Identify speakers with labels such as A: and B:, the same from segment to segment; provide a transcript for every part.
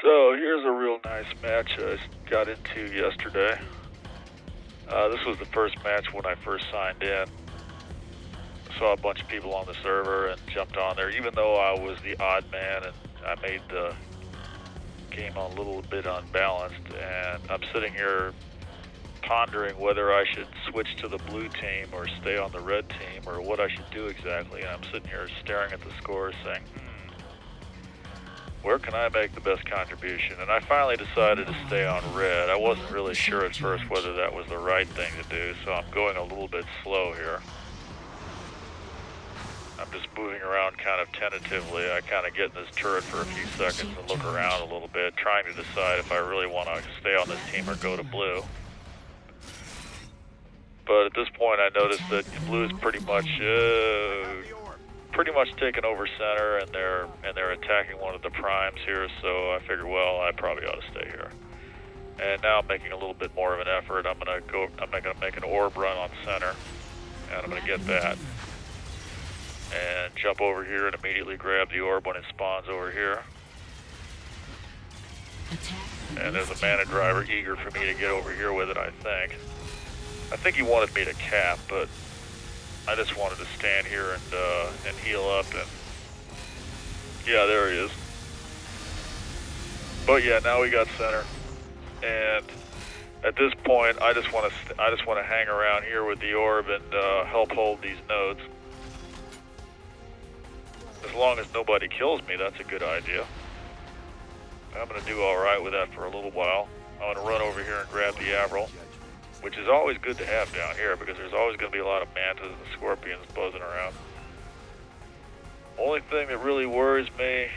A: So here's a real nice match I got into yesterday. This was the first match when I first signed in. Saw a bunch of people on the server and jumped on there, even though I was the odd man and I made the game a little bit unbalanced. And I'm sitting here pondering whether I should switch to the blue team or stay on the red team or what I should do exactly. And I'm sitting here staring at the scores saying, where can I make the best contribution? And I finally decided to stay on red. I wasn't really sure at first whether that was the right thing to do, so I'm going a little bit slow here. I'm just moving around kind of tentatively. I kind of get in this turret for a few seconds and look around a little bit, trying to decide if I really want to stay on this team or go to blue. But at this point I noticed that blue is pretty much taken over center, and they're attacking one of the primes here, so I figured, well, I probably ought to stay here. And now I'm making a little bit more of an effort. I'm gonna make an orb run on center, and I'm gonna get that. And jump over here and immediately grab the orb when it spawns over here. And there's a mana driver eager for me to get over here with it, I think. I think he wanted me to cap, but I just wanted to stand here and heal up, and yeah, there he is. But yeah, now we got center, and at this point, I just want to hang around here with the orb and help hold these nodes. As long as nobody kills me, that's a good idea. I'm gonna do all right with that for a little while. I'm gonna run over here and grab the Avril, which is always good to have down here because there's always going to be a lot of mantas and scorpions buzzing around. Only thing that really worries me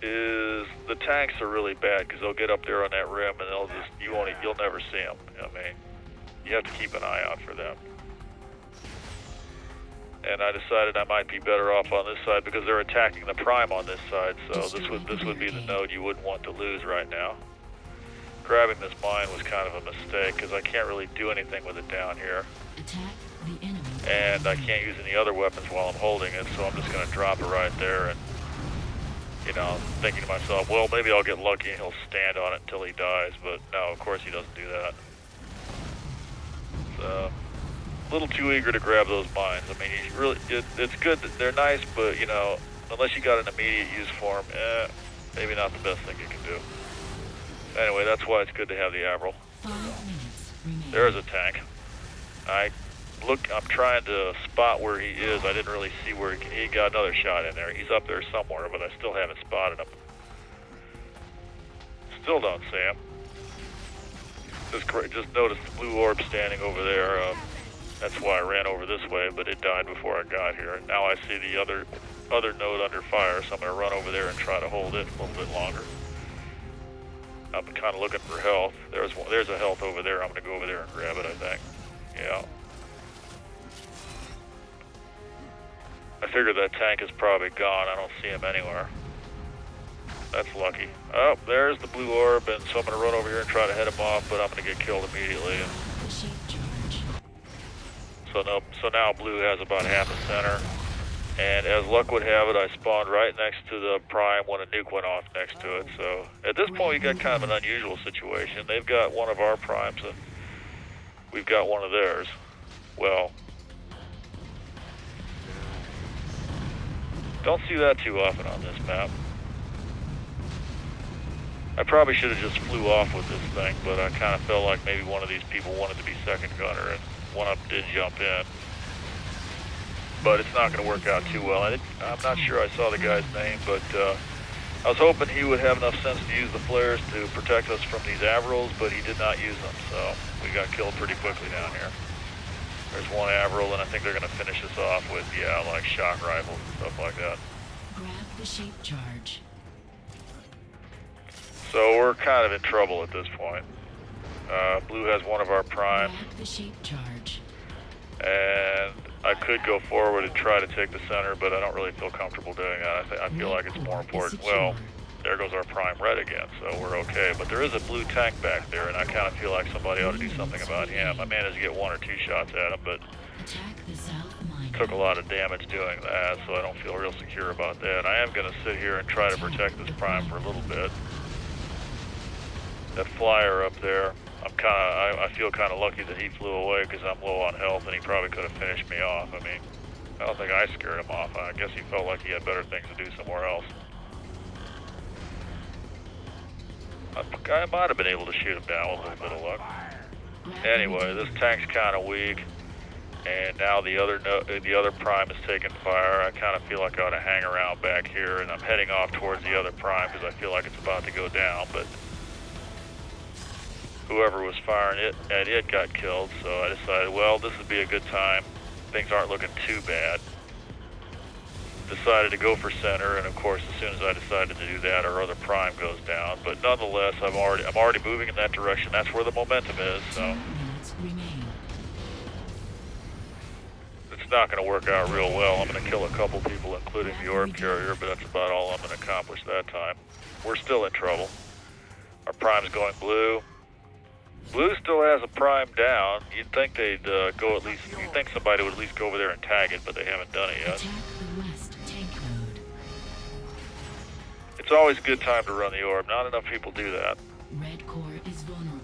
A: is the tanks are really bad because they'll get up there on that rim and you'll never see them. I mean, you have to keep an eye out for them. And I decided I might be better off on this side because they're attacking the prime on this side, so this would be the node you wouldn't want to lose right now. Grabbing this mine was kind of a mistake because I can't really do anything with it down here. And I can't use any other weapons while I'm holding it, so I'm just going to drop it right there and, you know, thinking to myself, well, maybe I'll get lucky and he'll stand on it until he dies, but no, of course he doesn't do that. So, a little too eager to grab those mines. I mean, it's good that they're nice, but, you know, unless you got an immediate use for them, maybe not the best thing you can do. Anyway, that's why it's good to have the Avril. There's a tank. I'm trying to spot where he is. I didn't really see where he got another shot in there. He's up there somewhere, but I still haven't spotted him. Still don't see him. Just noticed the blue orb standing over there. That's why I ran over this way, but it died before I got here. Now I see the other node under fire, so I'm going to run over there and try to hold it a little bit longer. I'm kind of looking for health. There's a health over there. I'm going to go over there and grab it, I think. Yeah. I figure that tank is probably gone. I don't see him anywhere. That's lucky. Oh, there's the blue orb, and so I'm going to run over here and try to head him off, but I'm going to get killed immediately. So now blue has about half a center. And as luck would have it, I spawned right next to the prime when a nuke went off next to it. So at this point, we got kind of an unusual situation. They've got one of our primes, and we've got one of theirs. Well, don't see that too often on this map. I probably should have just flew off with this thing, but I kind of felt like maybe one of these people wanted to be second gunner, and one of them did jump in. But it's not going to work out too well. I'm not sure I saw the guy's name, but I was hoping he would have enough sense to use the flares to protect us from these Avrils, but he did not use them, so we got killed pretty quickly down here. There's one Avril, and I think they're going to finish us off with, yeah, like shock rifles and stuff like that.
B: Grab the shape charge.
A: So we're kind of in trouble at this point. Blue has one of our primes.
B: Grab the shape charge.
A: And I could go forward and try to take the center, but I don't really feel comfortable doing that. I feel like it's more important. Well, there goes our prime red again, so we're okay. But there is a blue tank back there, and I kind of feel like somebody ought to do something about him. I managed to get one or two shots at him, but took a lot of damage doing that, so I don't feel real secure about that. I am going to sit here and try to protect this prime for a little bit. that flyer up there. I feel kind of lucky that he flew away because I'm low on health and he probably could have finished me off. I mean, I don't think I scared him off. I guess he felt like he had better things to do somewhere else. I might have been able to shoot him down with a little bit of luck. Anyway, this tank's kind of weak, and now the other prime is taking fire. I kind of feel like I ought to hang around back here, and I'm heading off towards the other prime because I feel like it's about to go down, but whoever was firing at it got killed, so I decided, well, this would be a good time. Things aren't looking too bad. Decided to go for center, and of course, as soon as I decided to do that, our other prime goes down. But nonetheless, I'm already moving in that direction. That's where the momentum is. So
B: 10 minutes remain.
A: it's not going to work out real well. I'm going to kill a couple people, including the orb carrier, but that's about all I'm going to accomplish that time. We're still in trouble. Our prime's going blue. Blue still has a prime down. You'd think they'd go at least. You'd think somebody would at least go over there and tag it, but they haven't done it yet.
B: Attack the west tank node.
A: It's always a good time to run the orb. Not enough people do that.
B: Red core is vulnerable.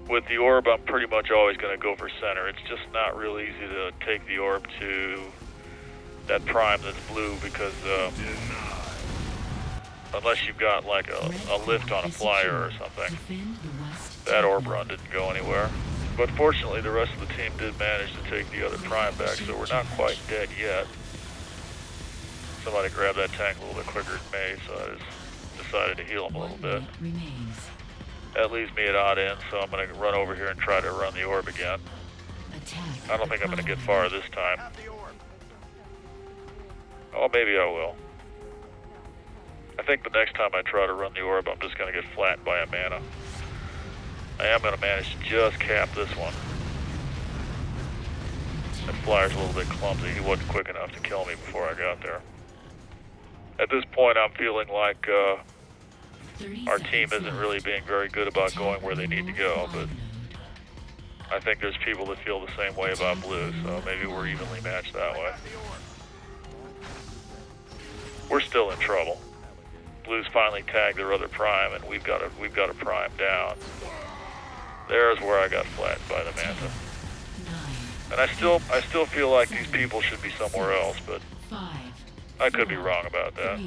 A: With the orb, I'm pretty much always going to go for center. It's just not real easy to take the orb to that prime that's blue because unless you've got like a lift on a flyer or something, that orb run didn't go anywhere. But fortunately, the rest of the team did manage to take the other prime back, so we're not quite dead yet. Somebody grabbed that tank a little bit quicker than me, so I just decided to heal him a little bit. That leaves me at odd ends, so I'm going to run over here and try to run the orb again. I don't think I'm going to get far this time. Oh, maybe I will. I think the next time I try to run the orb, I'm just going to get flattened by a mana. I am going to manage to just cap this one. That flyer's a little bit clumsy. He wasn't quick enough to kill me before I got there. At this point, I'm feeling like our team isn't really being very good about going where they need to go, but I think there's people that feel the same way about blue, so maybe we're evenly matched that way. We're still in trouble. Blue's finally tagged their other prime, and we've got a prime down. There's where I got flattened by the manta. And I still feel like these people should be somewhere else, but I could be wrong about that.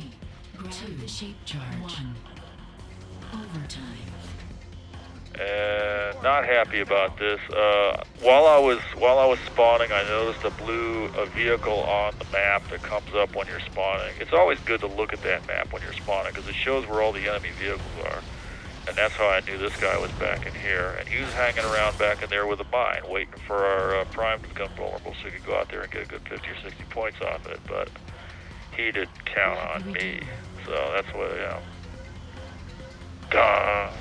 A: And not happy about this. While I was spawning, I noticed a vehicle on the map that comes up when you're spawning. It's always good to look at that map when you're spawning because it shows where all the enemy vehicles are. And that's how I knew this guy was back in here. And he was hanging around back in there with a mine, waiting for our prime to become vulnerable so he could go out there and get a good 50 or 60 points off it. But he didn't count on me. So that's what, you know. Duh.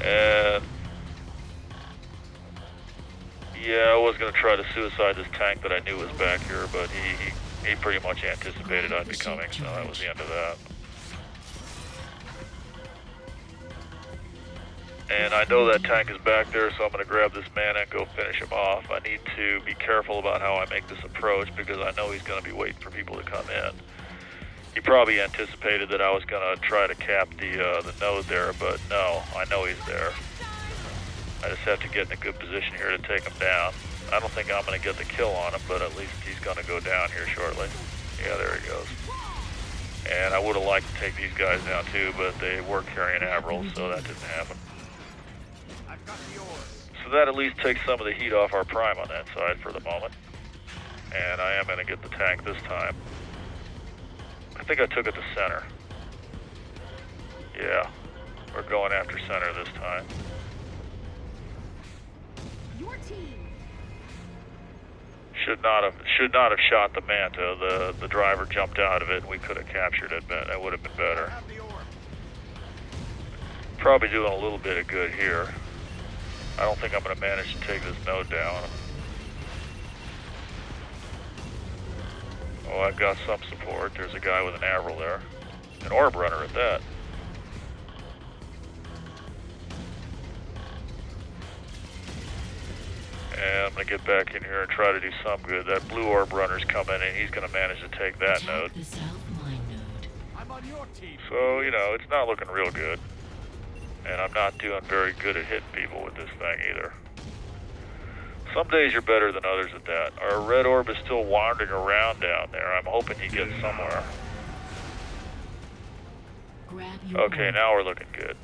A: And yeah, I was going to try to suicide this tank that I knew was back here, but he pretty much anticipated I'd be coming, so that was the end of that. And I know that tank is back there, so I'm going to grab this mana and go finish him off. I need to be careful about how I make this approach because I know he's going to be waiting for people to come in. He probably anticipated that I was going to try to cap the node there, but no, I know he's there. I just have to get in a good position here to take him down. I don't think I'm going to get the kill on him, but at least he's going to go down here shortly. Yeah, there he goes. And I would have liked to take these guys down too, but they were carrying Avrils, so that didn't happen. So that at least takes some of the heat off our prime on that side for the moment. And I am going to get the tank this time. I think I took it to center. Yeah, we're going after center this time.
C: Your team.
A: Should not have shot the manta. The driver jumped out of it, and we could have captured it. But that would have been better. Probably doing a little bit of good here. I don't think I'm going to manage to take this node down. Oh, I've got some support. There's a guy with an Avril there. An orb runner at that. And I'm going to get back in here and try to do some good. That blue orb runner's coming and he's going to manage to take that node.
B: The south mine node.
C: I'm on your team.
A: So, you know, it's not looking real good. And I'm not doing very good at hitting people with this thing either. Some days you're better than others at that. Our red orb is still wandering around down there. I'm hoping he gets somewhere.
B: Grab your
A: Okay,
B: orb.
A: now we're looking good.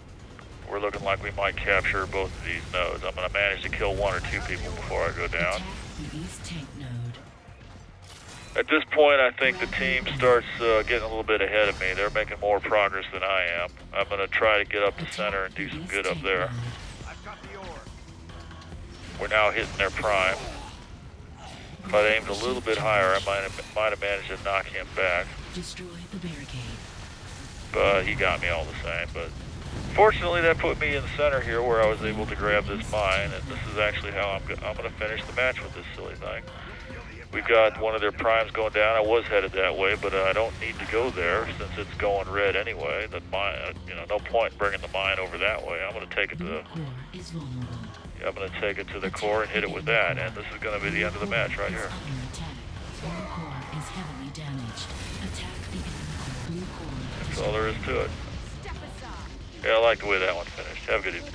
A: We're looking like we might capture both of these nodes. I'm going to manage to kill 1 or 2 people before I go down.
B: Attack the east tank node.
A: At this point, I think the team starts getting a little bit ahead of me. They're making more progress than I am. I'm going to try to get up the center and do some good up there.
C: I've got the orb.
A: We're now hitting their prime. If I'd aimed a little bit higher, I might have managed to knock him back.
B: Destroy the barricade.
A: But he got me all the same. But fortunately, that put me in the center here where I was able to grab this mine. And this is actually how I'm going to finish the match with this silly thing. We've got one of their primes going down. I was headed that way, but I don't need to go there since it's going red anyway. The mine, no point in bringing the mine over that way. I'm going to take it to the.
B: Core is vulnerable.
A: I'm going to take it to the core and hit it with that, and this is going to be the end of the match right here.
B: Under attack. Blue core is heavily damaged. Attack the enemy core. Blue core.
A: That's all there is to it.
C: Step aside.
A: Yeah, I like the way that one finished. Have a good evening.